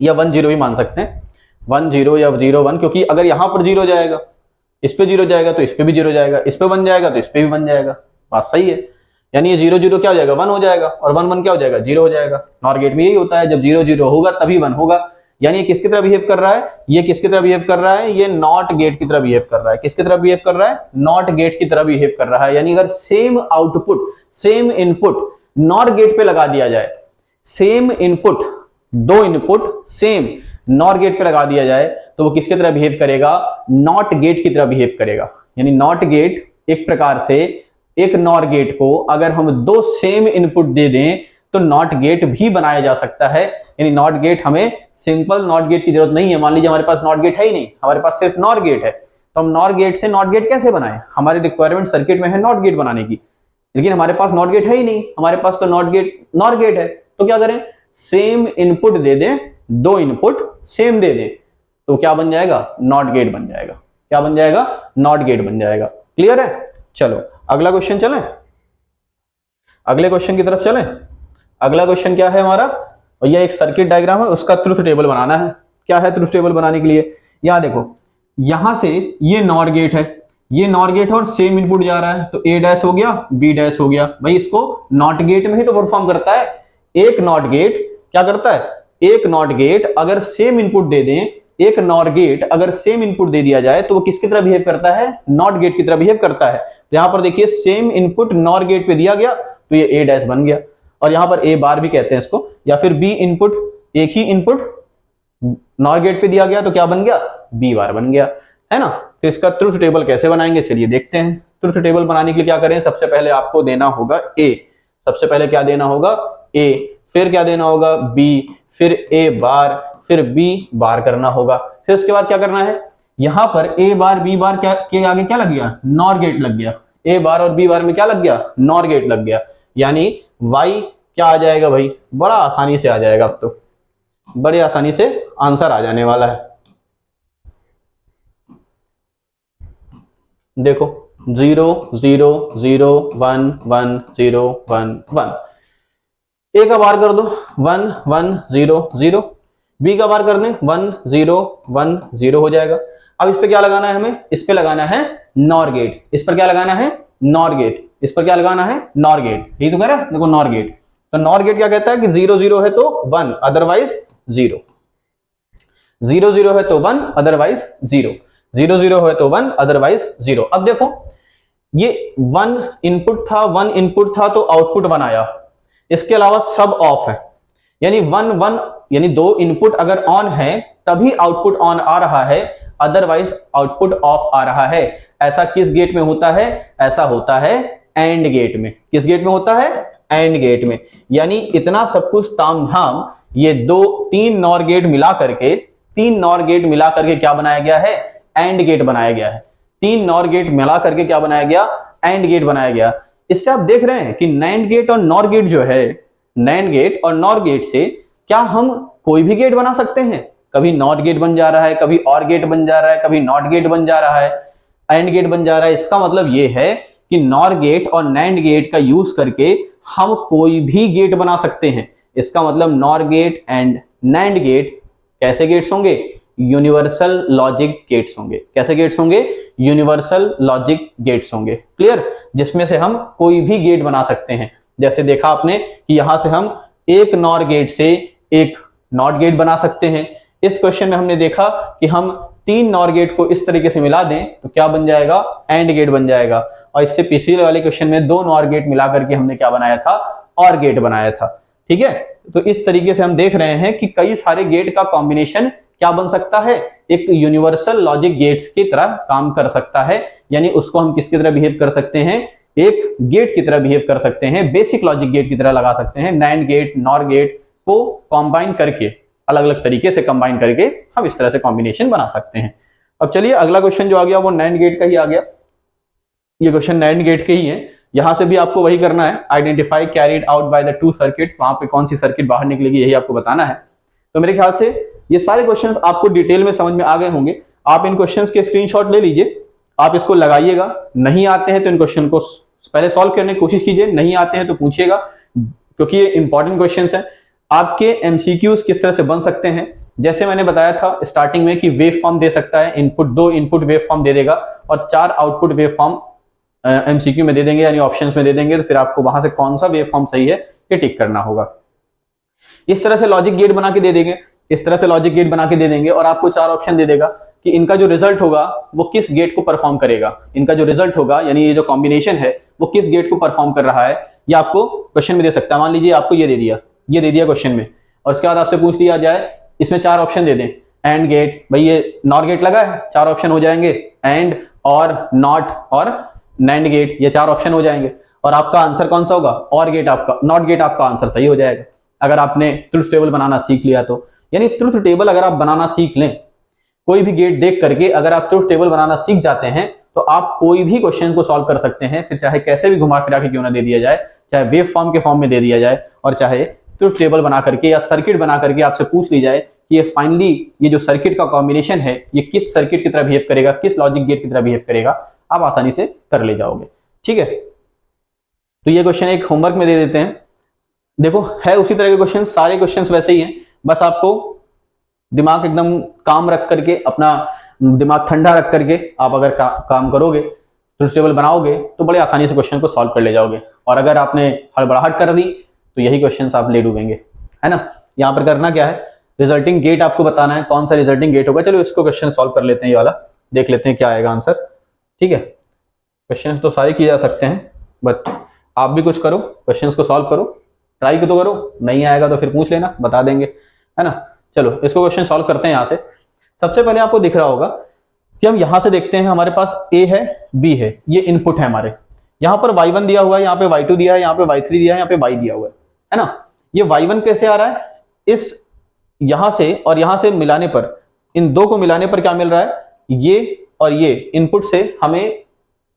S1: या 1 0 भी मान सकते हैं, 1 0 या 0 1, क्योंकि अगर यहां पर 0 जाएगा, इस पे 0 जाएगा तो इस पे भी 0 जाएगा, इस पे 1 जाएगा तो इस पे भी 1 जाएगा। बात सही है, यानी ये 0 0 क्या हो जाएगा, 1 हो जाएगा, और 1 1 क्या हो जाएगा, 0 हो जाएगा। नॉर गेट में यही होता है, जब 0 0 होगा तभी 1 होगा। यानी ये किसकी तरह बिहेव कर रहा है, ये किसकी तरह बिहेव कर रहा है, ये नॉट गेट की तरह बिहेव कर रहा है। किसकी तरह बिहेव कर रहा है, नॉट गेट की तरह बिहेव कर रहा है। यानी अगर same output same input not gate पे लगा दिया जाए, सेम इनपुट, दो इनपुट सेम नॉर गेट पे लगा दिया जाए, तो वो किसकी तरह बिहेव करेगा, नॉट गेट की तरह बिहेव करेगा। यानी नॉट गेट एक प्रकार से, एक नॉर गेट को अगर हम दो सेम इनपुट दे दें तो नॉट गेट भी बनाया जा सकता है। यानी नॉट गेट, हमें सिंपल नॉट गेट की जरूरत नहीं है। मान लीजिए हमारे पास नॉट गेट है ही नहीं, हमारे पास सिर्फ नॉर गेट है, तो हम नॉर गेट से नॉट गेट कैसे बनाएं, हमारी रिक्वायरमेंट सर्किट में है नॉट गेट बनाने की, लेकिन हमारे पास नॉट गेट है ही नहीं, हमारे पास तो नॉर गेट है। तो क्या करें, सेम इनपुट दे दें, दो इनपुट सेम दे दें, तो क्या बन जाएगा, नॉट गेट बन जाएगा। क्या बन जाएगा, नॉट गेट बन जाएगा। क्लियर है। चलो अगला क्वेश्चन चलें, अगले क्वेश्चन की तरफ चलें। अगला क्वेश्चन क्या है हमारा, भैया एक सर्किट डायग्राम है, उसका ट्रुथ टेबल बनाना है। क्या है ट्रुथ टेबल बनाने के लिए, यहां देखो, यहां से ये नॉर गेट है, ये नॉर गेट है और सेम इनपुट जा रहा है, तो ए डैश हो गया, बी डैश हो गया। भाई इसको नॉट गेट में ही तो परफॉर्म करता है। एक नॉट गेट क्या करता है, एक नॉट गेट अगर सेम इनपुट दे दें, एक नॉर गेट अगर सेम इनपुट दे दिया जाए तो वो किसकी तरह बिहेव करता है, नॉट गेट की तरह बिहेव करता है। तो यहां पर देखिए सेम इनपुट नॉर गेट पे दिया गया तो ये ए डैश बन गया, और यहां पर ए बार भी कहते हैं इसको, या फिर बी इनपुट, एक ही इनपुट नॉर गेट पे दिया गया तो क्या बन गया, बी बार बन गया, है ना। तो इसका ट्रुथ टेबल कैसे बनाएंगे, चलिए देखते हैं। ट्रुथ टेबल बनाने के लिए क्या करें, सबसे पहले आपको देना होगा ए, सबसे पहले क्या देना होगा, ए, फिर क्या देना होगा, बी, फिर ए बार, फिर बी बार करना होगा। फिर उसके बाद क्या करना है, यहां पर ए बार बी बार क्या के आगे क्या लग गया, नॉर गेट लग गया, ए बार और बी बार में क्या लग गया, नॉर गेट लग गया। यानी वाई क्या आ जाएगा भाई, बड़ा आसानी से आ जाएगा, अब तो बड़े आसानी से आंसर आ जाने वाला है। देखो 0 0 0 1 1 0 1 1, ए का बार कर दो 1 1 0 0, बी का बार कर दें 1 0 1 0 हो जाएगा। अब इस पे क्या लगाना है हमें, इस पे लगाना है नॉर गेट। इस पर क्या लगाना है, नॉर गेट। इस पर क्या लगाना है, नॉर गेट। यही तो कह रहा है, देखो नॉर गेट। तो नॉर गेट क्या कहता है कि 0 0 है तो 1 अदरवाइज 0, 0 0 है तो 1 अदरवाइज 0, 0 0 है तो 1 अदरवाइज 0। अब देखो ये 1 इनपुट था, 1 इनपुट था तो आउटपुट 1 आया, इसके अलावा सब ऑफ है, यानी 1 1 यानी 2 इनपुट अगर ऑन है तभी आउटपुट ऑन आ रहा है, अदरवाइज आउटपुट ऑफ आ रहा है। ऐसा किस गेट में होता है, ऐसा होता है एंड गेट में। किस गेट में होता है, एंड गेट में। यानी इतना सब कुछ तामझाम ये 3 नॉर गेट मिला करके, 3 नॉर गेट मिला करके क्या बनाया गया है, एंड गेट बनाया गया है। 3 नॉर गेट मिला करके क्या बनाया गया, एंड गेट बनाया गया। इससे आप देख रहे हैं कि नैंड गेट और नॉर गेट जो है, नैंड गेट और नॉर गेट से क्या हम कोई भी गेट बना सकते हैं। कभी नॉट गेट बन जा रहा है, कभी और गेट बन जा रहा है, कभी नॉट गेट बन जा रहा है, एंड गेट बन जा रहा है। इसका मतलब ये है कि नॉर गेट और नैंड गेट का यूज करके हम कोई भी गेट बना सकते हैं। इसका मतलब nor gate and nand gate कैसे गेट्स होंगे, यूनिवर्सल लॉजिक गेट्स होंगे। कैसे गेट्स होंगे, यूनिवर्सल लॉजिक गेट्स होंगे। क्लियर, जिसमें से हम कोई भी गेट बना सकते हैं। जैसे देखा आपने कि यहां से हम एक नॉर गेट से एक नॉट गेट बना सकते हैं। इस क्वेश्चन में हमने देखा कि हम 3 नॉर गेट को इस तरीके से मिला दें तो क्या बन जाएगा, एंड गेट बन जाएगा। और इससे पिछले वाले क्वेश्चन में 2 नॉर गेट मिला करके हमने क्या बनाया था, और गेट बनाया था। ठीक है, तो इस तरीके से हम देख रहे हैं कि कई सारे गेट का कॉम्बिनेशन क्या बन सकता है, एक यूनिवर्सल लॉजिक गेट्स की तरह काम कर सकता है। यानी उसको हम किसकी तरह बिहेव कर सकते हैं, एक गेट की तरह बिहेव कर सकते हैं, बेसिक लॉजिक गेट की तरह लगा सकते हैं। नैंड गेट, नॉर गेट को कंबाइन करके, अलग अलग तरीके से कंबाइन करके हम इस तरह से कॉम्बिनेशन बना सकते हैं। अब चलिए अगला क्वेश्चन जो आ गया वो नैंड गेट का ही आ गया। ये क्वेश्चन नैंड गेट के ही है। यहां से भी आपको वही करना है, identify carried out by the 2 circuits. वहां पे कौन सी सर्किट बाहर निकलेगी यही आपको बताना है। तो मेरे ख्याल से ये सारे क्वेश्चंस आपको डिटेल में समझ में आ गए होंगे। आप इन क्वेश्चंस के स्क्रीनशॉट ले लीजिए, आप इसको लगाइएगा। नहीं आते हैं तो इन क्वेश्चन को पहले सॉल्व करने की कोशिश कीजिए, नहीं आते हैं तो पूछिएगा, क्योंकि ये इंपॉर्टेंट क्वेश्चंस हैं। आपके एमसीक्यूज किस तरह से बन सकते हैं, जैसे मैंने बताया था स्टार्टिंग में कि वेव फॉर्म दे सकता है, इनपुट 2 इनपुट वेव फॉर्म दे देगा और 4 आउटपुट वेव फॉर्म एमसीक्यू में दे देंगे, यानी ऑप्शंस में दे देंगे। तो फिर आपको वहां से कौन सा वेव फॉर्म सही है ये टिक करना होगा। इस तरह से लॉजिक गेट बना के दे देंगे, इस तरह से लॉजिक गेट बना के दे देंगे और आपको 4 ऑप्शन दे देगा कि इनका जो रिजल्ट होगा वो किस गेट को परफॉर्म करेगा। इनका जो रिजल्ट होगा यानी ये जो कॉम्बिनेशन है वो किस गेट को परफॉर्म कर रहा है, ये आपको क्वेश्चन में दे सकता है। मान लीजिए आपको ये दे दिया, ये दे दिया क्वेश्चन में, और उसके बाद आपसे पूछ लिया जाए इसमें 4 ऑप्शन दे दें। एंड गेट, भाई ये नॉर गेट लगा है, 4 ऑप्शन हो जाएंगे, एंड और नॉट और नैंड गेट, ये 4 ऑप्शन हो जाएंगे। और आपका आंसर कौन सा होगा, और गेट आपका, नॉट गेट आपका आंसर सही हो जाएगा अगर आपने ट्रुथ टेबल बनाना सीख लिया तो। यानी ट्रुथ टेबल अगर आप बनाना सीख लें, कोई भी गेट देख करके अगर आप ट्रुथ टेबल बनाना सीख जाते हैं तो आप कोई भी क्वेश्चन को सॉल्व कर सकते हैं। फिर चाहे कैसे भी घुमा फिरा के क्यों ना दे दिया जाए, चाहे वेव फॉर्म के फॉर्म में दे दिया जाए और चाहे ट्रुथ टेबल बना करके या सर्किट बना करके आपसे पूछ ली जाए कि ये फाइनली ये जो सर्किट का कॉम्बिनेशन है ये किस सर्किट की तरह बिहेव करेगा, किस लॉजिक गेट की तरह बिहेव करेगा, आप आसानी से कर ले जाओगे। ठीक है, तो ये क्वेश्चन एक होमवर्क में दे देते हैं। देखो है उसी तरह के क्वेश्चन, सारे क्वेश्चन वैसे ही हैं, बस आपको दिमाग एकदम काम रख करके, अपना दिमाग ठंडा रख करके आप अगर काम करोगे, ट्रुथ टेबल बनाओगे तो बड़े आसानी से क्वेश्चन को सॉल्व कर ले जाओगे। और अगर आपने हड़बड़ाहट कर दी तो यही क्वेश्चन आप ले डूबेंगे, है ना। यहाँ पर करना क्या है, रिजल्टिंग गेट आपको बताना है, कौन सा रिजल्टिंग गेट होगा। चलो इसको क्वेश्चन सॉल्व कर लेते हैं, ये वाला देख लेते हैं क्या आएगा आंसर। ठीक है, क्वेश्चन तो सारे किए जा सकते हैं, बट आप भी कुछ करो, क्वेश्चन को सॉल्व करो, ट्राई तो करो, नहीं आएगा तो फिर पूछ लेना, बता देंगे, है ना। चलो इसको क्वेश्चन सॉल्व करते हैं। यहाँ से सबसे पहले आपको दिख रहा होगा कि हम यहां से देखते हैं, हमारे पास ए है, बी है, ये इनपुट है हमारे। यहाँ पर y1 दिया हुआ है, यहाँ पे y2 दिया है, यहाँ पे y3 दिया है, यहाँ पे y दिया हुआ है ना। ये y1 कैसे आ रहा है, इस यहां से और यहां से मिलाने पर, इन दो को मिलाने पर क्या मिल रहा है, ये और ये इनपुट से हमें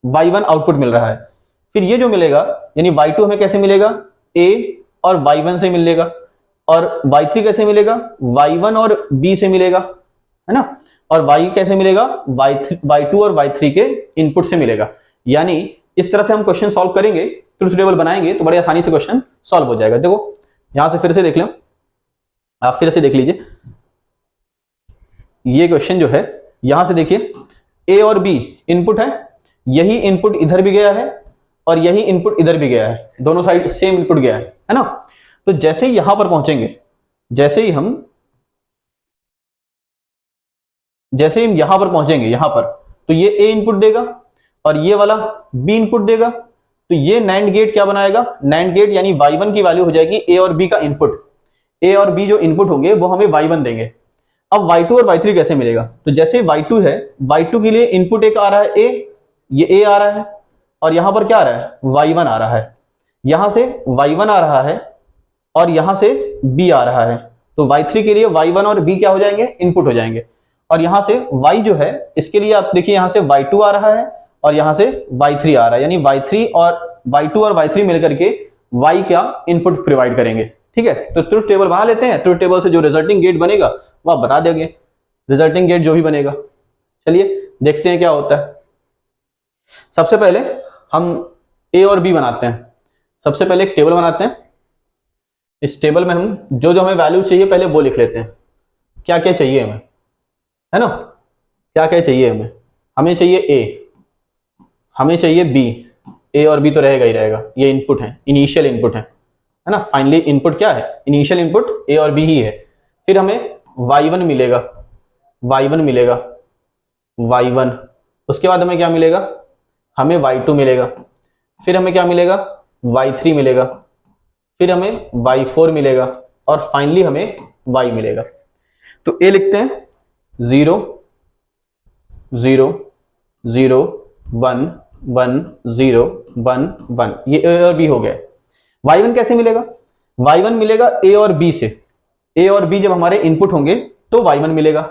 S1: y1 आउटपुट मिल रहा है। फिर ये जो मिलेगा यानी y2 हमें कैसे मिलेगा, a और y1 से मिलेगा, और y3 कैसे मिलेगा, y1 और b से मिलेगा, है ना। और y कैसे मिलेगा, y2 और y3 के इनपुट से मिलेगा। यानी इस तरह से हम क्वेश्चन सॉल्व करेंगे, ट्रुथ टेबल बनाएंगे तो बड़े आसानी से क्वेश्चन सॉल्व हो जाएगा। देखो यहां से फिर से देख लो, आप फिर से देख लीजिए ये क्वेश्चन जो है, यहां से देखिए ए और बी इनपुट है, यही इनपुट इधर भी गया है और यही इनपुट इधर भी गया है, दोनों साइड सेम इनपुट गया है ना। तो जैसे ही यहां पर पहुंचेंगे, जैसे ही हम यहां पर पहुंचेंगे, यहां पर तो ये ए इनपुट देगा और ये वाला बी इनपुट देगा, तो ये नैंड गेट क्या बनाएगा, नैंड गेट यानी y1 की वैल्यू हो जाएगी ए और बी का इनपुट, ए और बी जो इनपुट होंगे वो हमें y1 देंगे। अब y2 और y3 कैसे मिलेगा, तो जैसे y2 है, y2 के लिए इनपुट एक आ रहा है a, ये a आ रहा है और यहां पर क्या आ रहा है, y1 आ रहा है, यहां से y1 आ रहा है और यहां से b आ रहा है, तो y3 के लिए y1 और b क्या हो जाएंगे, इनपुट हो जाएंगे। और यहां से y जो है, इसके लिए आप देखिए यहां से y2 आ रहा है और यहां से y3 आ रहा है, यानी y2 और y3 मिलकर के y का इनपुट प्रोवाइड करेंगे। ठीक है, तो ट्रुथ टेबल बना लेते हैं, ट्रुथ टेबल से जो रिजल्टिंग गेट बनेगा वो आप बता देंगे, रिजल्टिंग गेट जो भी बनेगा। चलिए देखते हैं क्या होता है। सबसे पहले हम ए और बी बनाते हैं, सबसे पहले एक टेबल बनाते हैं, इस टेबल में हम जो जो हमें वैल्यू चाहिए पहले वो लिख लेते हैं, क्या क्या चाहिए हमें, है ना, क्या क्या चाहिए हमें, हमें चाहिए ए, हमें चाहिए बी, ए और बी तो रहेगा ही रहेगा, ये इनपुट है, इनिशियल इनपुट है ना, फाइनली इनपुट क्या है, इनिशियल इनपुट ए और बी ही है। फिर हमें y1 मिलेगा, y1 मिलेगा, y1, उसके बाद हमें क्या मिलेगा, हमें y2 मिलेगा, फिर हमें क्या मिलेगा, y3 मिलेगा, फिर हमें y4 मिलेगा और फाइनली हमें y मिलेगा। तो ए लिखते हैं 0 0 0 1 1 0 1 1, ये ए और बी हो गया। y1 कैसे मिलेगा, y1 मिलेगा ए और बी से, ए और बी जब हमारे इनपुट होंगे तो y1 मिलेगा।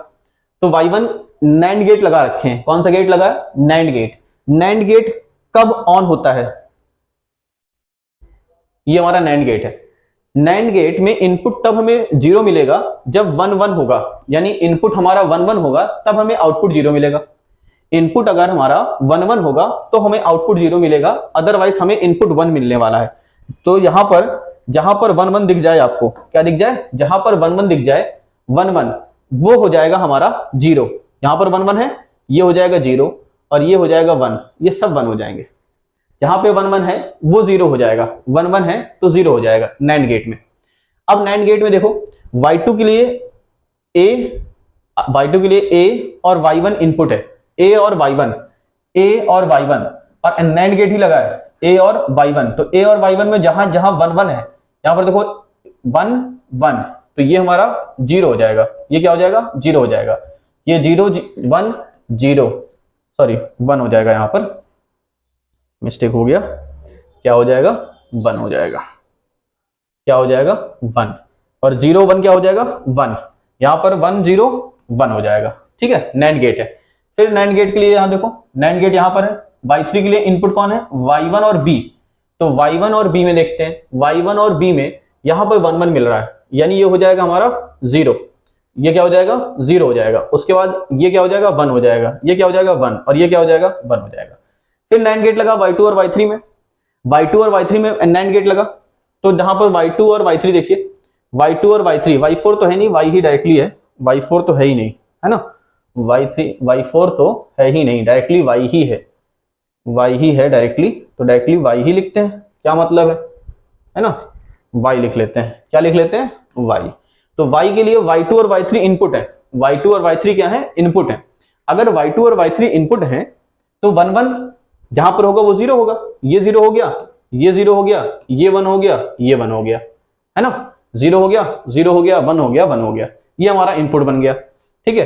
S1: तो y1 नैंड गेट लगा रखे हैं, कौन सा गेट लगा है, नैंड गेट। नैंड गेट कब ऑन होता है, ये हमारा नैंड गेट है। नैंड गेट में इनपुट तब हमें 0 मिलेगा जब 1 1 होगा, यानी इनपुट हमारा 1 1 होगा तब हमें आउटपुट 0 मिलेगा। इनपुट अगर हमारा 1 1 होगा तो हमें आउटपुट 0 मिलेगा, अदरवाइज हमें इनपुट 1 मिलने वाला है। तो यहां पर जहां पर 1 1 दिख जाए, आपको क्या दिख जाए, जहां पर 1 1 दिख जाए, 1 1 वो हो जाएगा हमारा 0, यहां पर 1 1 है, ये हो जाएगा 0 और ये हो जाएगा 1, ये सब 1 हो जाएंगे। जहां पे 1 1 है वो 0 हो जाएगा, 1 1 है तो 0 हो जाएगा नैंड गेट में। अब नैंड गेट में देखो y2 के लिए a, y2 के लिए a और y1 इनपुट है, a और y1, a और y1, और नैंड गेट ही लगा है a और y1, तो a और y1 में जहां जहां 1 1 है, यहां पर देखो 1 1, तो ये हमारा 0 हो जाएगा, ये क्या हो जाएगा, 0 हो जाएगा, ये 0 1 0 सॉरी 1 हो जाएगा, यहां पर मिस्टेक हो गया, क्या हो जाएगा, 1 हो जाएगा, क्या हो जाएगा 1, और 0 1 क्या हो जाएगा 1, यहां पर 1 0 1 हो जाएगा। ठीक है, नैंड गेट है। फिर नैंड गेट के लिए यहां देखो, नैंड गेट यहां पर है, y3 के लिए इनपुट कौन है, y1 और b, तो y1 और b में देखते हैं, y1 और b में यहां पर 1 1 मिल रहा है, यानी ये हो जाएगा हमारा 0, ये क्या हो जाएगा 0 हो जाएगा, उसके बाद ये क्या हो जाएगा 1 हो जाएगा, ये क्या हो जाएगा 1, और ये क्या हो जाएगा 1 हो जाएगा। फिर नैंड गेट लगा y2 और y3 में, y2 और y3 में नैंड गेट लगा, तो जहां पर y2 और y3 देखिए, y2 और y3, y4 तो है नहीं, y ही डायरेक्टली है, y4 तो है ही नहीं, है ना, y4 तो है ही नहीं, डायरेक्टली y ही है डायरेक्टली, तो डायरेक्टली y ही लिखते हैं, क्या मतलब है ना, y लिख लेते हैं, क्या लिख लेते हैं, y। तो y के लिए y2 और y3 इनपुट है, y2 और y3 क्या है, इनपुट है। अगर y2 और y3 इनपुट है तो 1 1 जहां पर होगा वो 0 होगा, ये 0 हो गया, ये 0 हो गया, ये 1 हो गया, ये 1 हो गया, है ना, 0 हो गया, 0 हो गया, 1 हो गया, 1 हो गया, ये हमारा इनपुट बन गया। ठीक है,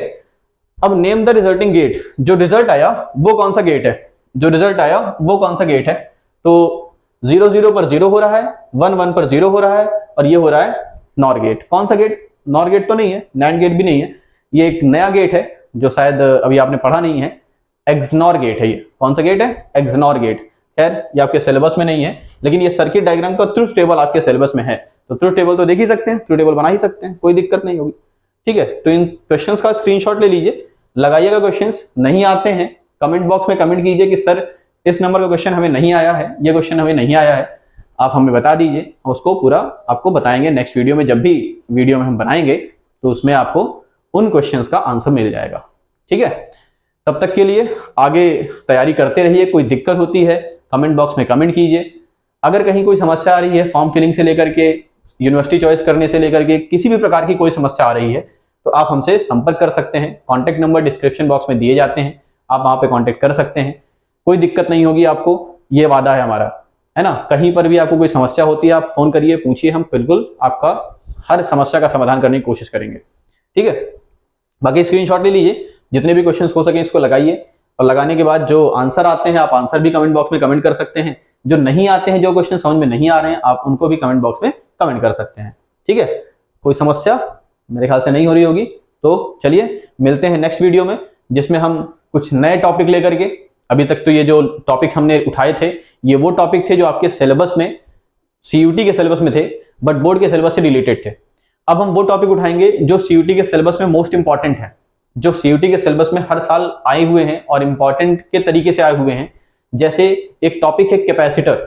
S1: अब नेम द रिजल्टिंग गेट, जो रिजल्ट आया वो कौन सा गेट है, जो रिजल्ट आया वो कौन सा गेट है, तो 0 0 पर 0 हो रहा है, 1 1 पर 0 हो रहा है, और ये हो रहा है नॉर गेट। कौन सा गेट, नॉर गेट तो नहीं है, नैंड गेट भी नहीं है, ये एक नया गेट है जो शायद अभी आपने पढ़ा नहीं है, एक्सनॉर गेट है। ये कौन सा गेट है, एक्सनॉर गेट। खैर ये आपके सिलेबस में नहीं है, लेकिन ये सर्किट डायग्राम का ट्रुथ टेबल आपके सिलेबस में है, तो ट्रुथ टेबल तो देख ही सकते हैं, ट्रुथ टेबल बना ही सकते हैं, कोई दिक्कत नहीं होगी। ठीक है, तो इन क्वेश्चंस का स्क्रीनशॉट ले लीजिए, लगाइएगा, क्वेश्चंस नहीं आते हैं कमेंट बॉक्स में कमेंट कीजिए कि सर इस नंबर का क्वेश्चन हमें नहीं आया है, ये क्वेश्चन हमें नहीं आया है, आप हमें बता दीजिए, उसको पूरा आपको बताएंगे नेक्स्ट वीडियो में। जब भी वीडियो में हम बनाएंगे तो उसमें आपको उन क्वेश्चंस का आंसर मिल जाएगा। ठीक है, तब तक के लिए आगे तैयारी करते रहिए। कोई दिक्कत होती है कमेंट बॉक्स में कमेंट कीजिए। अगर कहीं कोई समस्या आ रही है फॉर्म फिलिंग से लेकर के यूनिवर्सिटी चॉइस करने से लेकर के किसी भी प्रकार की कोई समस्या आ रही है तो आप हमसे संपर्क कर सकते हैं। कॉन्टैक्ट नंबर डिस्क्रिप्शन बॉक्स में दिए जाते हैं, आप वहां पे कॉन्टैक्ट कर सकते हैं। कोई दिक्कत नहीं होगी आपको, ये वादा है हमारा, है ना। कहीं पर भी आपको कोई समस्या होती है आप फोन करिए, पूछिए, हम बिल्कुल आपका हर समस्या का समाधान करने की कोशिश करेंगे। ठीक है, बाकी स्क्रीनशॉट ले लीजिए, जितने भी क्वेश्चंस हो सके इसको लगाइए, और लगाने के बाद जो आंसर आते हैं आप आंसर भी कमेंट बॉक्स में कमेंट कर सकते हैं। जो नहीं आते हैं, जो क्वेश्चन समझ में नहीं आ रहे हैं, आप उनको भी कमेंट बॉक्स में कमेंट कर सकते हैं। ठीक है, कोई समस्या मेरे ख्याल से नहीं हो रही होगी। तो चलिए मिलते हैं नेक्स्ट वीडियो में, जिसमें हम कुछ नए टॉपिक लेकर के, अभी तक तो ये जो टॉपिक हमने उठाए थे ये वो टॉपिक थे जो आपके सिलेबस में, सीयूटी के सिलेबस में थे, बट बोर्ड के सिलेबस से रिलेटेड थे। अब हम वो टॉपिक उठाएंगे जो सीयूटी के सिलेबस में मोस्ट इंपॉर्टेंट है, जो सीयूटी के सिलेबस में हर साल आए हुए हैं और इंपॉर्टेंट के तरीके से आए हुए हैं। जैसे एक टॉपिक है कैपेसिटर,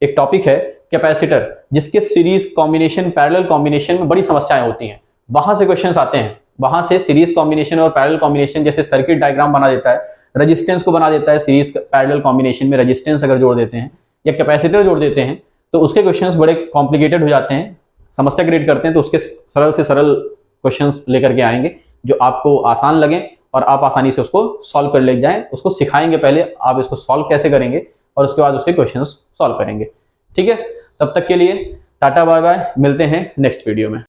S1: एक टॉपिक है कैपेसिटर जिसके सीरीज कॉम्बिनेशन, पैरेलल कॉम्बिनेशन में बड़ी समस्याएं होती हैं। वहां से क्वेश्चंस आते हैं, वहां से सीरीज कॉम्बिनेशन और पैरेलल कॉम्बिनेशन, जैसे सर्किट डायग्राम बना देता है, रेजिस्टेंस को बना देता है, सीरीज पैरेलल कॉम्बिनेशन में रेजिस्टेंस अगर जोड़ देते हैं या कैपेसिटर जोड़ देते हैं तो उसके क्वेश्चंस बड़े कॉम्प्लिकेटेड हो जाते हैं, समस्या क्रिएट करते हैं। तो उसके सरल से सरल क्वेश्चंस लेकर के आएंगे जो आपको आसान लगे और आप आसानी से उसको सॉल्व कर ले जाएं। उसको सिखाएंगे, पहले आप इसको सॉल्व कैसे करेंगे और उसके बाद उसके क्वेश्चंस सॉल्व करेंगे। ठीक है, तब तक के लिए टाटा बाय बाय, मिलते हैं नेक्स्ट वीडियो में।